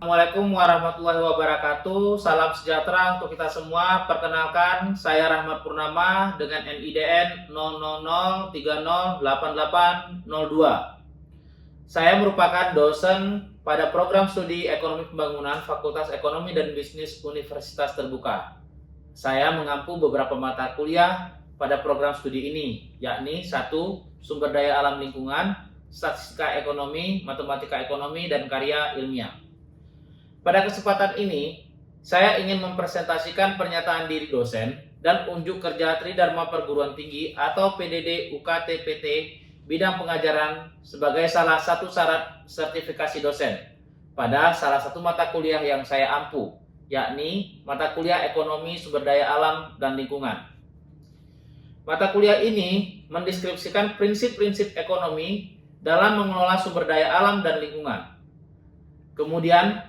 Assalamualaikum warahmatullahi wabarakatuh. Salam sejahtera untuk kita semua. Perkenalkan, saya Rahmat Purnama dengan NIDN 000308802. Saya merupakan dosen pada program studi Ekonomi Pembangunan Fakultas Ekonomi dan Bisnis Universitas Terbuka. Saya mengampu beberapa mata kuliah pada program studi ini, yakni 1. Sumber daya alam lingkungan, statistika ekonomi, matematika ekonomi, dan karya ilmiah. Pada kesempatan ini, saya ingin mempresentasikan pernyataan diri dosen dan unjuk kerja Tridharma Perguruan Tinggi atau PDD UKT-PT bidang pengajaran sebagai salah satu syarat sertifikasi dosen pada salah satu mata kuliah yang saya ampu, yakni mata kuliah Ekonomi Sumber Daya Alam dan Lingkungan. Mata kuliah ini mendeskripsikan prinsip-prinsip ekonomi dalam mengelola sumber daya alam dan lingkungan. Kemudian,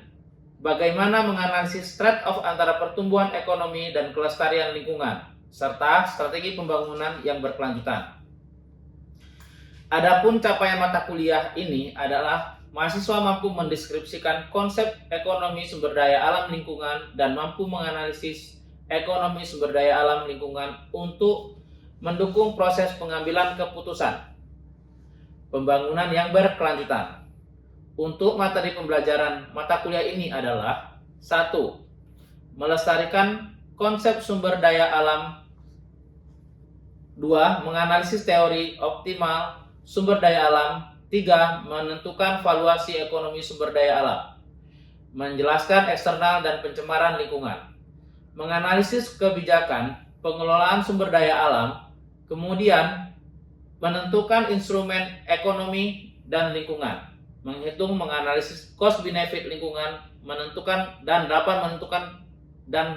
bagaimana menganalisis trade-off antara pertumbuhan ekonomi dan kelestarian lingkungan, serta strategi pembangunan yang berkelanjutan. Adapun capaian mata kuliah ini adalah mahasiswa mampu mendeskripsikan konsep ekonomi sumber daya alam lingkungan dan mampu menganalisis ekonomi sumber daya alam lingkungan untuk mendukung proses pengambilan keputusan pembangunan yang berkelanjutan. Untuk materi pembelajaran mata kuliah ini adalah 1. Melestarikan konsep sumber daya alam. 2. Menganalisis teori optimal sumber daya alam. 3. Menentukan valuasi ekonomi sumber daya alam. Menjelaskan eksternal dan pencemaran lingkungan. Menganalisis kebijakan pengelolaan sumber daya alam. Kemudian menentukan instrumen ekonomi dan lingkungan. Menghitung, menganalisis cost benefit lingkungan, menentukan dan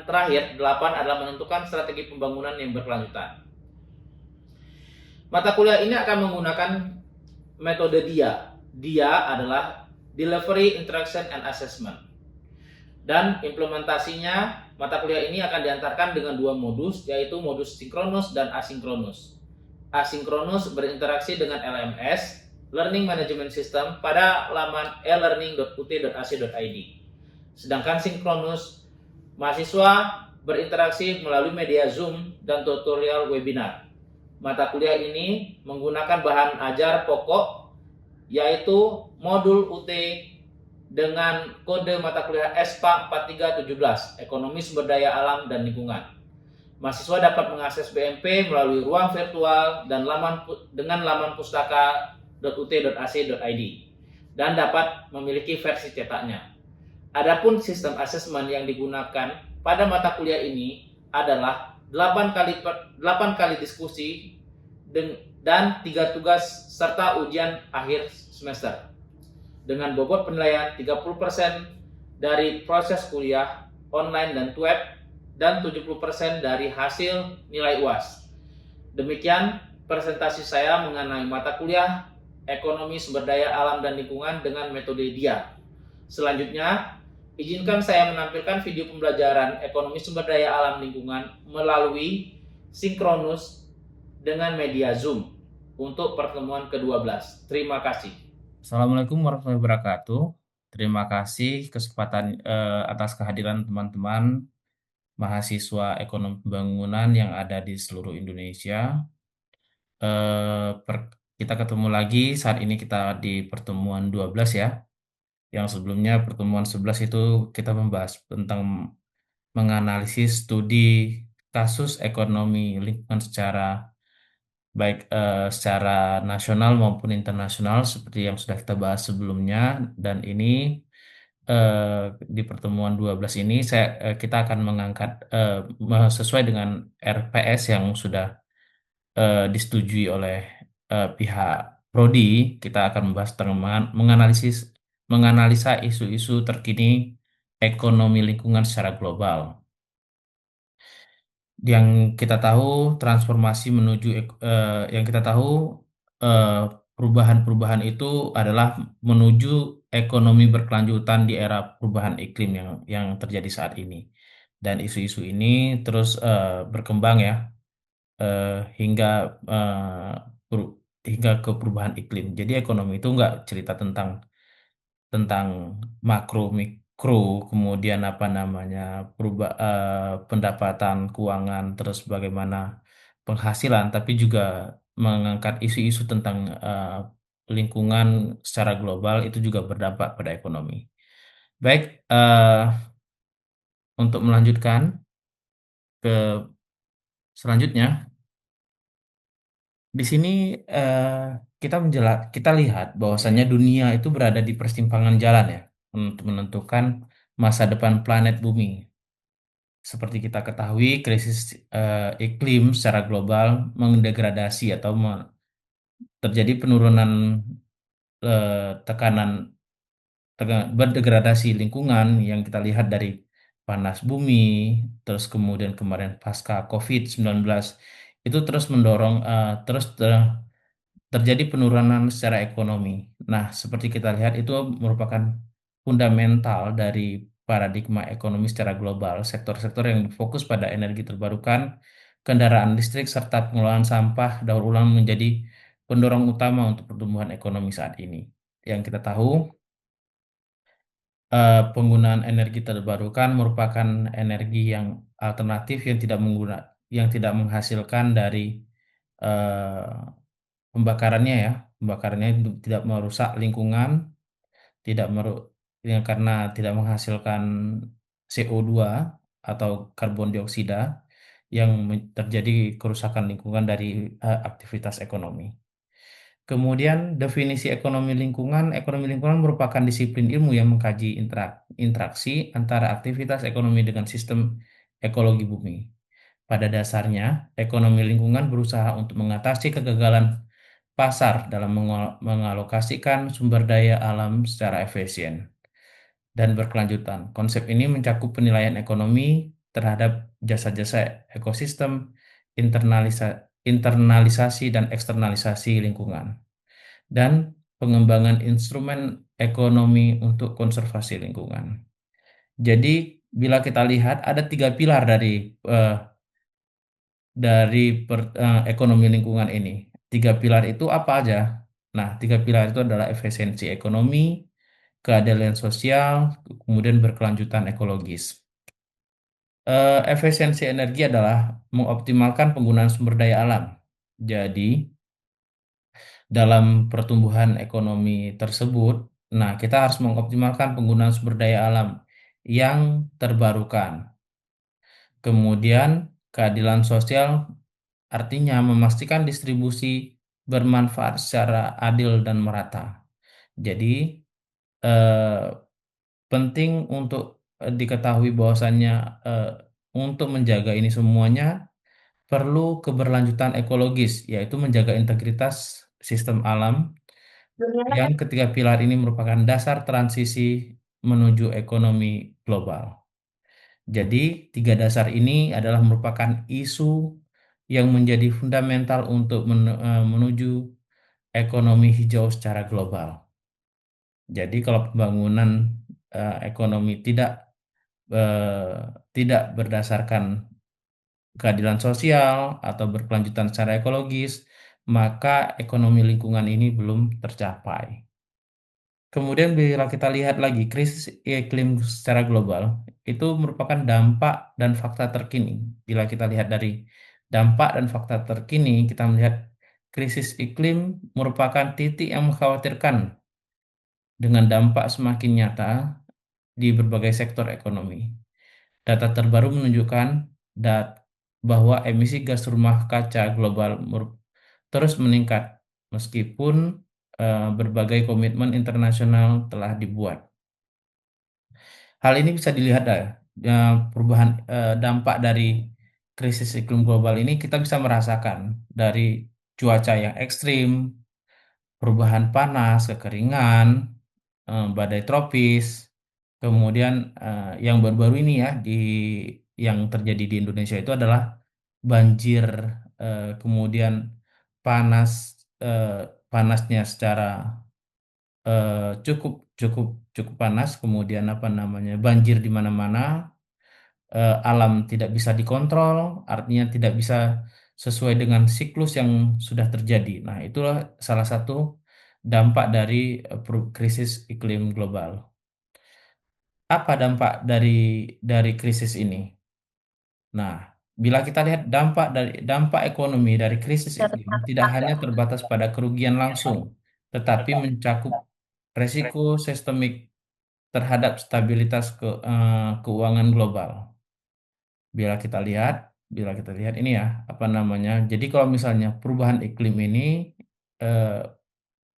terakhir 8 adalah menentukan strategi pembangunan yang berkelanjutan. Mata kuliah ini akan menggunakan metode DIA. DIA adalah Delivery, Interaction, and Assessment. Dan implementasinya, mata kuliah ini akan diantarkan dengan 2 modus, yaitu modus sinkronus dan asinkronus. Asinkronus berinteraksi dengan LMS, Learning Management System, pada laman elearning.ut.ac.id. Sedangkan sinkronus, mahasiswa berinteraksi melalui media Zoom dan tutorial webinar. Mata kuliah ini menggunakan bahan ajar pokok, yaitu modul UT dengan kode mata kuliah SPA 4317, Ekonomi Sumber Daya Alam dan Lingkungan. Mahasiswa dapat mengakses BMP melalui ruang virtual dan dengan laman pustaka.ut.ac.id dan dapat memiliki versi cetaknya. Adapun sistem asesmen yang digunakan pada mata kuliah ini adalah 8 kali diskusi dan 3 tugas serta ujian akhir semester dengan bobot penilaian 30% dari proses kuliah online dan web dan 70% dari hasil nilai UAS. Demikian presentasi saya mengenai mata kuliah Ekonomi Sumber Daya Alam dan Lingkungan dengan metode DIA. Selanjutnya, izinkan saya menampilkan video pembelajaran Ekonomi Sumber Daya Alam Lingkungan melalui sinkronus dengan media Zoom untuk pertemuan ke-12. Terima kasih. Assalamualaikum warahmatullahi wabarakatuh. Terima kasih kesempatan atas kehadiran teman-teman mahasiswa ekonomi pembangunan yang ada di seluruh Indonesia. Kita ketemu lagi saat ini kita di pertemuan 12 ya. Yang sebelumnya pertemuan 11 itu kita membahas tentang menganalisis studi kasus ekonomi lingkungan baik secara nasional maupun internasional seperti yang sudah kita bahas sebelumnya, dan ini di pertemuan 12 ini kita akan mengangkat sesuai dengan RPS yang sudah disetujui oleh pihak Prodi. Kita akan membahas tentang menganalisa isu-isu terkini ekonomi lingkungan secara global. Yang kita tahu transformasi yang kita tahu eh, perubahan-perubahan itu adalah menuju ekonomi berkelanjutan di era perubahan iklim yang terjadi saat ini, dan isu-isu ini terus berkembang ya eh, hingga eh, hingga ke perubahan iklim. Jadi ekonomi itu nggak cerita tentang makro kru, kemudian apa namanya pendapatan keuangan, terus bagaimana penghasilan, tapi juga mengangkat isu-isu tentang lingkungan secara global itu juga berdampak pada ekonomi. Baik, untuk melanjutkan ke selanjutnya, di sini eh, kita lihat bahwasannya dunia itu berada di persimpangan jalan ya untuk menentukan masa depan planet bumi. Seperti kita ketahui, krisis iklim secara global mendegradasi atau terjadi penurunan tekanan berdegradasi lingkungan yang kita lihat dari panas bumi, terus kemudian kemarin pasca COVID-19 itu terus mendorong terjadi penurunan secara ekonomi. Nah, seperti kita lihat itu merupakan fundamental dari paradigma ekonomi secara global. Sektor-sektor yang fokus pada energi terbarukan, kendaraan listrik, serta pengelolaan sampah daur ulang menjadi pendorong utama untuk pertumbuhan ekonomi saat ini. Yang kita tahu, penggunaan energi terbarukan merupakan energi yang alternatif yang tidak menghasilkan dari eh, pembakarannya ya. Pembakarannya itu tidak merusak lingkungan, tidak meru ya, karena tidak menghasilkan CO2 atau karbon dioksida yang terjadi kerusakan lingkungan dari aktivitas ekonomi. Kemudian definisi ekonomi lingkungan merupakan disiplin ilmu yang mengkaji interaksi antara aktivitas ekonomi dengan sistem ekologi bumi. Pada dasarnya, ekonomi lingkungan berusaha untuk mengatasi kegagalan pasar dalam mengalokasikan sumber daya alam secara efisien dan berkelanjutan. Konsep ini mencakup penilaian ekonomi terhadap jasa-jasa ekosistem, internalisasi dan eksternalisasi lingkungan, dan pengembangan instrumen ekonomi untuk konservasi lingkungan. Jadi, bila kita lihat ada tiga pilar eh, ekonomi lingkungan ini. Tiga pilar itu apa aja? Nah, tiga pilar itu adalah efisiensi ekonomi, keadilan sosial, kemudian berkelanjutan ekologis. Efisiensi energi adalah mengoptimalkan penggunaan sumber daya alam. Jadi, dalam pertumbuhan ekonomi tersebut, nah kita harus mengoptimalkan penggunaan sumber daya alam yang terbarukan. Kemudian, keadilan sosial artinya memastikan distribusi bermanfaat secara adil dan merata. Jadi, eh, penting untuk diketahui bahwasannya eh, untuk menjaga ini semuanya perlu keberlanjutan ekologis, yaitu menjaga integritas sistem alam, yang ketiga pilar ini merupakan dasar transisi menuju ekonomi global. Jadi, tiga dasar ini adalah merupakan isu yang menjadi fundamental untuk menuju ekonomi hijau secara global. Jadi, kalau pembangunan ekonomi eh, tidak berdasarkan keadilan sosial atau berkelanjutan secara ekologis, maka ekonomi lingkungan ini belum tercapai. Kemudian bila kita lihat lagi krisis iklim secara global itu merupakan dampak dan fakta terkini. Bila kita lihat dari dampak dan fakta terkini, kita melihat krisis iklim merupakan titik yang mengkhawatirkan dengan dampak semakin nyata di berbagai sektor ekonomi. Data terbaru menunjukkan dat bahwa emisi gas rumah kaca global terus meningkat meskipun berbagai komitmen internasional telah dibuat. Hal ini bisa dilihat perubahan dampak dari krisis iklim global ini kita bisa merasakan dari cuaca yang ekstrim, perubahan panas, kekeringan, badai tropis, kemudian yang baru-baru ini ya yang terjadi di Indonesia itu adalah banjir, kemudian panas eh, panasnya secara eh, cukup cukup cukup panas, kemudian apa namanya banjir di mana-mana, alam tidak bisa dikontrol, artinya tidak bisa sesuai dengan siklus yang sudah terjadi. Nah, itulah salah satu dampak dari krisis iklim global. Apa dampak dari krisis ini? Nah, bila kita lihat dampak ekonomi dari krisis iklim tidak hanya terbatas pada kerugian langsung, tetapi mencakup resiko sistemik terhadap stabilitas keuangan global. Bila kita lihat, bila kita lihat ini ya, apa namanya? Jadi kalau misalnya perubahan iklim ini, eh,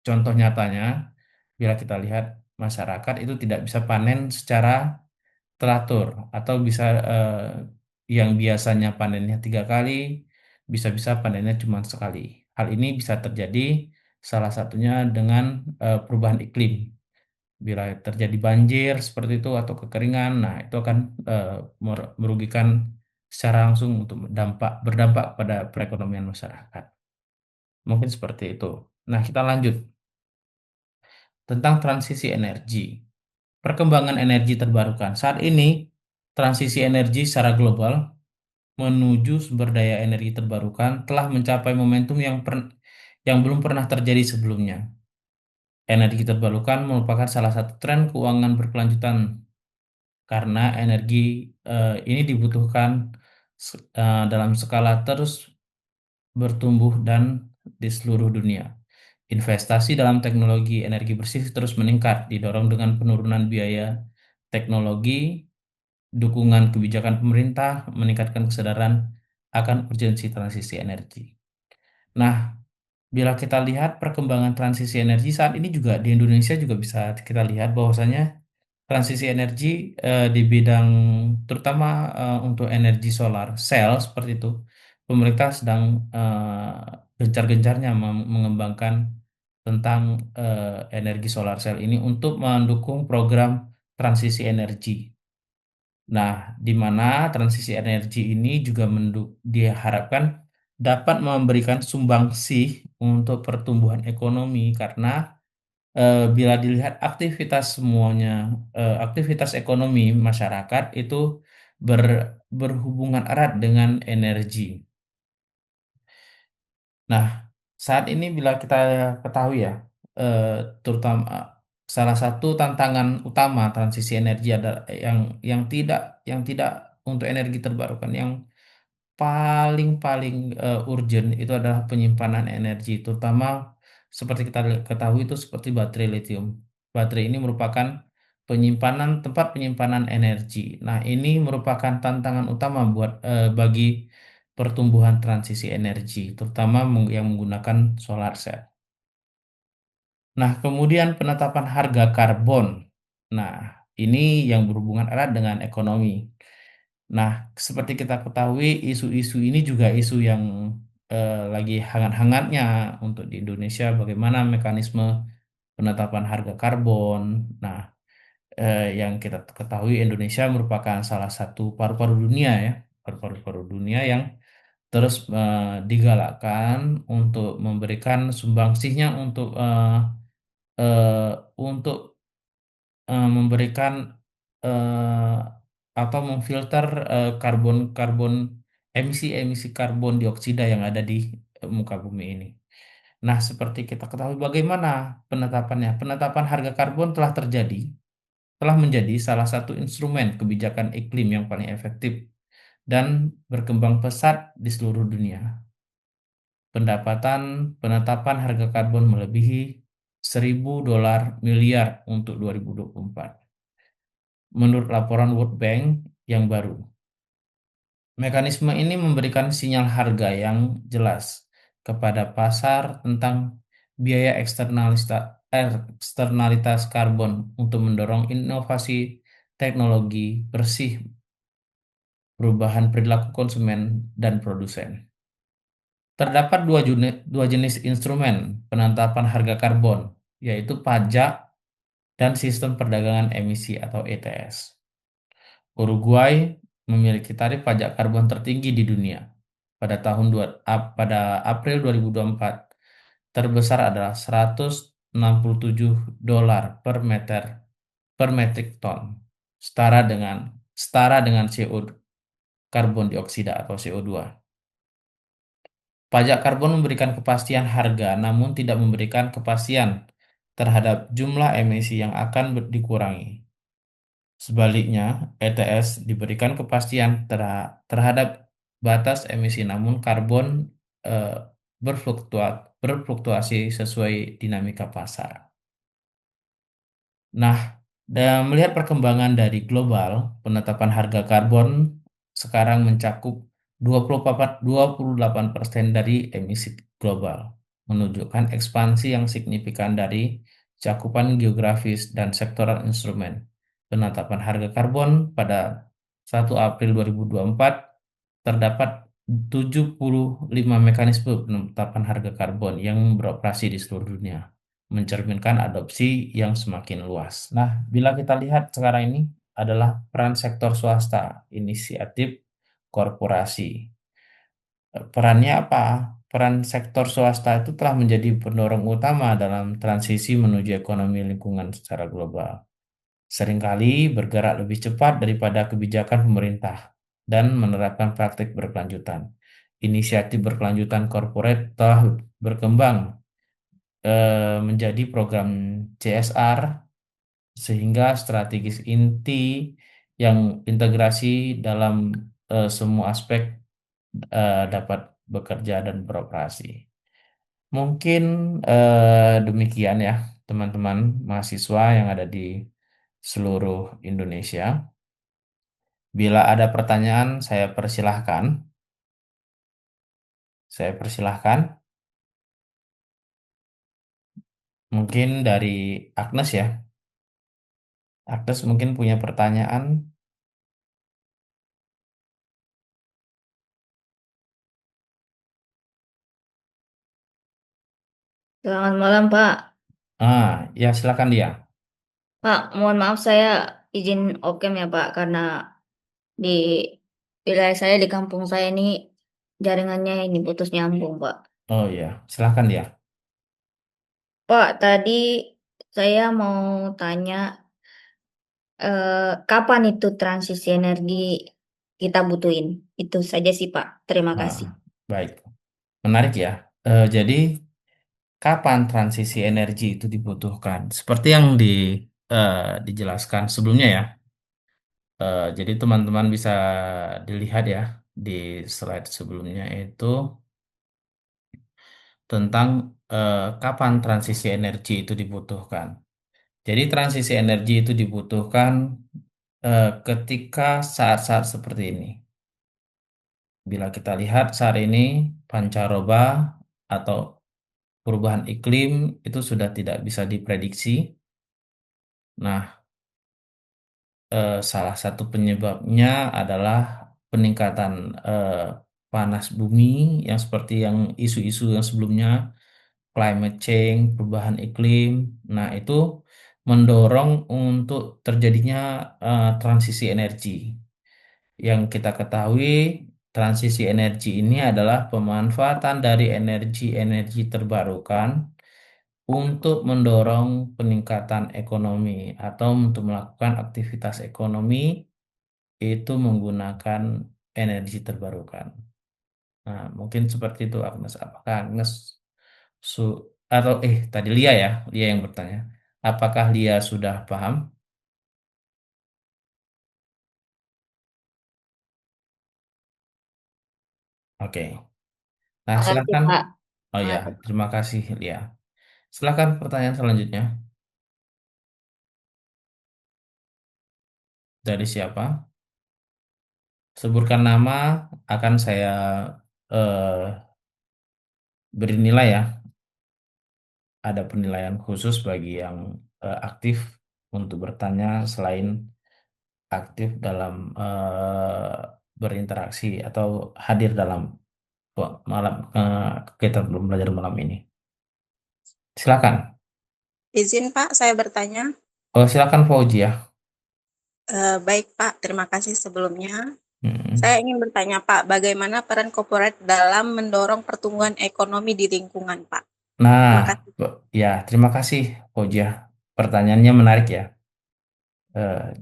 contoh nyatanya, bila kita lihat masyarakat itu tidak bisa panen secara teratur atau bisa yang biasanya panennya 3 kali, bisa-bisa panennya cuma sekali. Hal ini bisa terjadi salah satunya dengan perubahan iklim. Bila terjadi banjir seperti itu atau kekeringan, nah itu akan eh, merugikan secara langsung untuk berdampak pada perekonomian masyarakat. Mungkin seperti itu. Nah, kita lanjut tentang transisi energi. Perkembangan energi terbarukan. Saat ini, transisi energi secara global menuju sumber daya energi terbarukan telah mencapai momentum yang belum pernah terjadi sebelumnya. Energi terbarukan merupakan salah satu tren keuangan berkelanjutan karena energi ini dibutuhkan dalam skala terus bertumbuh dan di seluruh dunia. Investasi dalam teknologi energi bersih terus meningkat, didorong dengan penurunan biaya teknologi, dukungan kebijakan pemerintah, meningkatkan kesadaran akan urgensi transisi energi. Nah, bila kita lihat perkembangan transisi energi saat ini juga di Indonesia juga bisa kita lihat bahwasanya transisi energi di bidang terutama untuk energi solar cell seperti itu, pemerintah sedang gencar-gencarnya mengembangkan tentang energi solar cell ini untuk mendukung program transisi energi. Nah, di mana transisi energi ini juga diharapkan dapat memberikan sumbangsih untuk pertumbuhan ekonomi karena bila dilihat aktivitas semuanya, aktivitas ekonomi masyarakat itu berhubungan erat dengan energi. Nah, saat ini bila kita ketahui ya, eh, terutama salah satu tantangan utama transisi energi adalah yang tidak untuk energi terbarukan yang paling urgent itu adalah penyimpanan energi, terutama seperti kita ketahui itu seperti baterai lithium. Baterai ini merupakan tempat penyimpanan energi. Nah, ini merupakan tantangan utama bagi pertumbuhan transisi energi, terutama yang menggunakan solar cell. Nah, kemudian penetapan harga karbon. Nah, ini yang berhubungan erat dengan ekonomi. Nah, seperti kita ketahui, isu-isu ini juga isu yang lagi hangat-hangatnya untuk di Indonesia. Bagaimana mekanisme penetapan harga karbon? Nah, yang kita ketahui Indonesia merupakan salah satu paru-paru dunia ya, paru-paru dunia yang terus digalakkan untuk memberikan sumbangsihnya untuk memberikan eh, atau memfilter karbon-karbon emisi-emisi karbon dioksida yang ada di muka bumi ini. Nah, seperti kita ketahui bagaimana penetapannya. Penetapan harga karbon telah menjadi salah satu instrumen kebijakan iklim yang paling efektif dan berkembang pesat di seluruh dunia. Pendapatan penetapan harga karbon melebihi 1.000 dolar miliar untuk 2024. Menurut laporan World Bank yang baru, mekanisme ini memberikan sinyal harga yang jelas kepada pasar tentang biaya eksternalitas karbon untuk mendorong inovasi teknologi bersih, perubahan perilaku konsumen dan produsen. Terdapat dua jenis instrumen penetapan harga karbon, yaitu pajak dan sistem perdagangan emisi atau ETS. Uruguay memiliki tarif pajak karbon tertinggi di dunia. Pada April 2024, terbesar adalah 167 dolar per metrik ton, setara dengan CO karbon dioksida atau CO2. Pajak karbon memberikan kepastian harga, namun tidak memberikan kepastian terhadap jumlah emisi yang akan dikurangi. Sebaliknya, ETS diberikan kepastian terhadap batas emisi, namun karbon eh, berfluktuasi sesuai dinamika pasar. Nah, dan melihat perkembangan dari global, penetapan harga karbon sekarang mencakup 28% dari emisi global, menunjukkan ekspansi yang signifikan dari cakupan geografis dan sektoral instrumen. Penetapan harga karbon pada 1 April 2024 terdapat 75 mekanisme penetapan harga karbon yang beroperasi di seluruh dunia, mencerminkan adopsi yang semakin luas. Nah, bila kita lihat sekarang ini adalah peran sektor swasta, inisiatif korporasi. Perannya apa? Peran sektor swasta itu telah menjadi pendorong utama dalam transisi menuju ekonomi lingkungan secara global. Seringkali bergerak lebih cepat daripada kebijakan pemerintah dan menerapkan praktik berkelanjutan. Inisiatif berkelanjutan corporate telah berkembang menjadi program CSR sehingga strategis inti yang integrasi dalam semua aspek dapat bekerja dan beroperasi. Mungkin demikian ya teman-teman mahasiswa yang ada di seluruh Indonesia. Bila ada pertanyaan, saya persilahkan. Saya persilahkan. Mungkin dari Agnes ya. Agnes mungkin punya pertanyaan. Selamat malam, Pak. Ya silakan dia. Pak, mohon maaf saya izin okem ya, Pak, karena di wilayah saya di kampung saya ini jaringannya ini putus nyambung, Pak. Oh ya, silakan dia. Pak, tadi saya mau tanya kapan itu transisi energi kita butuhin? Itu saja sih, Pak. Terima kasih. Baik, menarik ya. Jadi kapan transisi energi itu dibutuhkan? Seperti yang eh, dijelaskan sebelumnya ya. Jadi teman-teman bisa dilihat ya di slide sebelumnya itu tentang kapan transisi energi itu dibutuhkan. Jadi transisi energi itu dibutuhkan ketika saat-saat seperti ini. Bila kita lihat saat ini pancaroba atau perubahan iklim itu sudah tidak bisa diprediksi. Nah, salah satu penyebabnya adalah peningkatan eh, panas bumi yang seperti yang isu-isu yang sebelumnya, climate change, perubahan iklim. Nah, itu mendorong untuk terjadinya transisi energi. Yang kita ketahui, transisi energi ini adalah pemanfaatan dari energi-energi terbarukan untuk mendorong peningkatan ekonomi atau untuk melakukan aktivitas ekonomi itu menggunakan energi terbarukan. Nah, mungkin seperti itu Agnes. Apakah Agnes su atau tadi Lia ya, Lia yang bertanya. Apakah Lia sudah paham? Oke. Nah, Makasih, silakan. Pak. Oh ya, Makasih. terima kasih Lia. Silakan pertanyaan selanjutnya. Dari siapa? Sebutkan nama, akan saya eh, beri nilai ya. Ada penilaian khusus bagi yang aktif untuk bertanya selain aktif dalam berinteraksi atau hadir dalam malam kegiatan belajar malam ini. Silakan. Izin Pak, saya bertanya. Oh, silakan Fauji ya. Baik Pak, terima kasih sebelumnya. Hmm. Saya ingin bertanya Pak, bagaimana peran korporat dalam mendorong pertumbuhan ekonomi di lingkungan Pak? Nah, Terima kasih. ya terima kasih Fauji ya. Pertanyaannya menarik ya.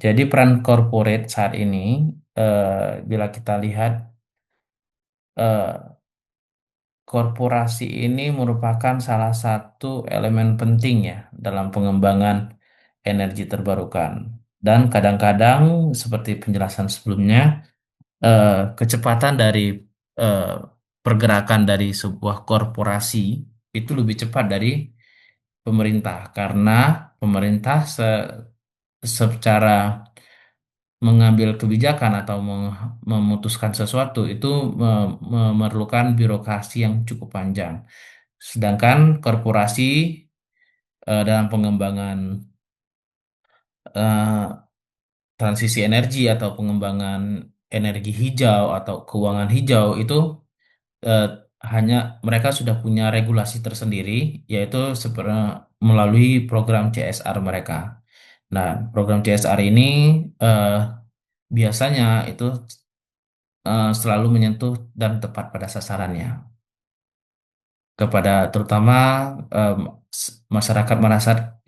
Jadi peran corporate saat ini, bila kita lihat, eh, korporasi ini merupakan salah satu elemen penting ya dalam pengembangan energi terbarukan. Dan kadang-kadang seperti penjelasan sebelumnya, kecepatan dari eh, pergerakan dari sebuah korporasi itu lebih cepat dari pemerintah karena pemerintah secara mengambil kebijakan atau memutuskan sesuatu itu memerlukan birokrasi yang cukup panjang. Sedangkan korporasi dalam pengembangan eh, transisi energi atau pengembangan energi hijau atau keuangan hijau itu eh, hanya mereka sudah punya regulasi tersendiri, yaitu seperti melalui program CSR mereka. Nah, program CSR ini eh, biasanya itu selalu menyentuh dan tepat pada sasarannya kepada terutama em, masyarakat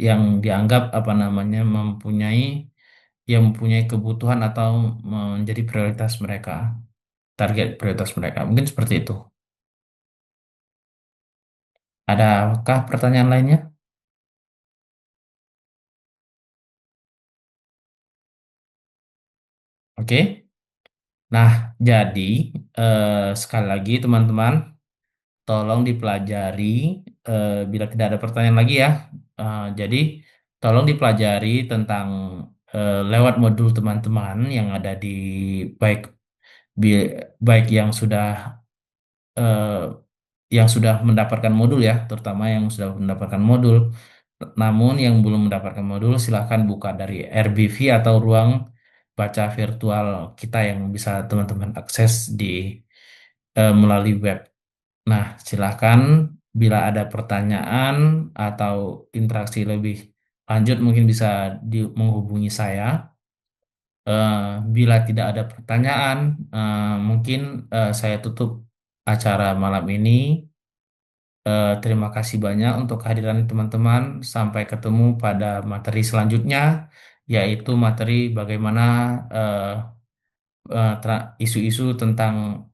yang dianggap apa namanya mempunyai kebutuhan atau menjadi prioritas mereka, target prioritas mereka. Mungkin seperti itu. Adakah pertanyaan lainnya? Oke. Nah, jadi sekali lagi teman-teman, tolong dipelajari bila tidak ada pertanyaan lagi ya. Jadi tolong dipelajari tentang lewat modul teman-teman yang ada di baik baik eh, yang sudah mendapatkan modul ya, terutama yang sudah mendapatkan modul. Namun yang belum mendapatkan modul silahkan buka dari RBV atau ruang baca virtual kita yang bisa teman-teman akses melalui web. Nah, silakan bila ada pertanyaan atau interaksi lebih lanjut mungkin bisa menghubungi saya. Eh, Bila tidak ada pertanyaan, mungkin saya tutup acara malam ini. Terima kasih banyak untuk kehadiran teman-teman. Sampai ketemu pada materi selanjutnya, yaitu materi bagaimana eh, isu-isu tentang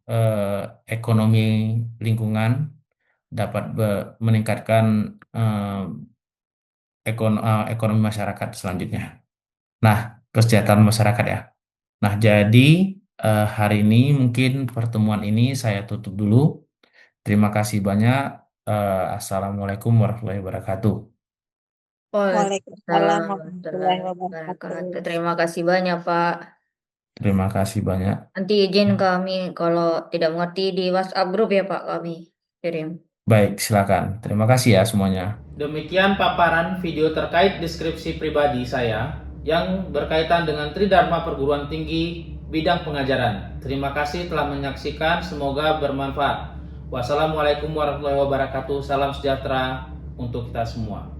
ekonomi lingkungan dapat meningkatkan eh, ekonomi masyarakat selanjutnya. Nah, kesejahteraan masyarakat ya. Nah, jadi hari ini mungkin pertemuan ini saya tutup dulu. Terima kasih banyak. Assalamualaikum warahmatullahi wabarakatuh. Waalaikumsalam Waalaikumsalam warahmatullahi warahmatullahi wabarakatuh. wabarakatuh. Terima kasih banyak, Pak. Terima kasih banyak. Nanti izin kami kalau tidak mengerti di WhatsApp grup ya, Pak, kami kirim. Baik, silakan. Terima kasih ya semuanya. Demikian paparan video terkait deskripsi pribadi saya yang berkaitan dengan Tridharma Perguruan Tinggi bidang pengajaran. Terima kasih telah menyaksikan, semoga bermanfaat. Wassalamualaikum warahmatullahi wabarakatuh. Salam sejahtera untuk kita semua.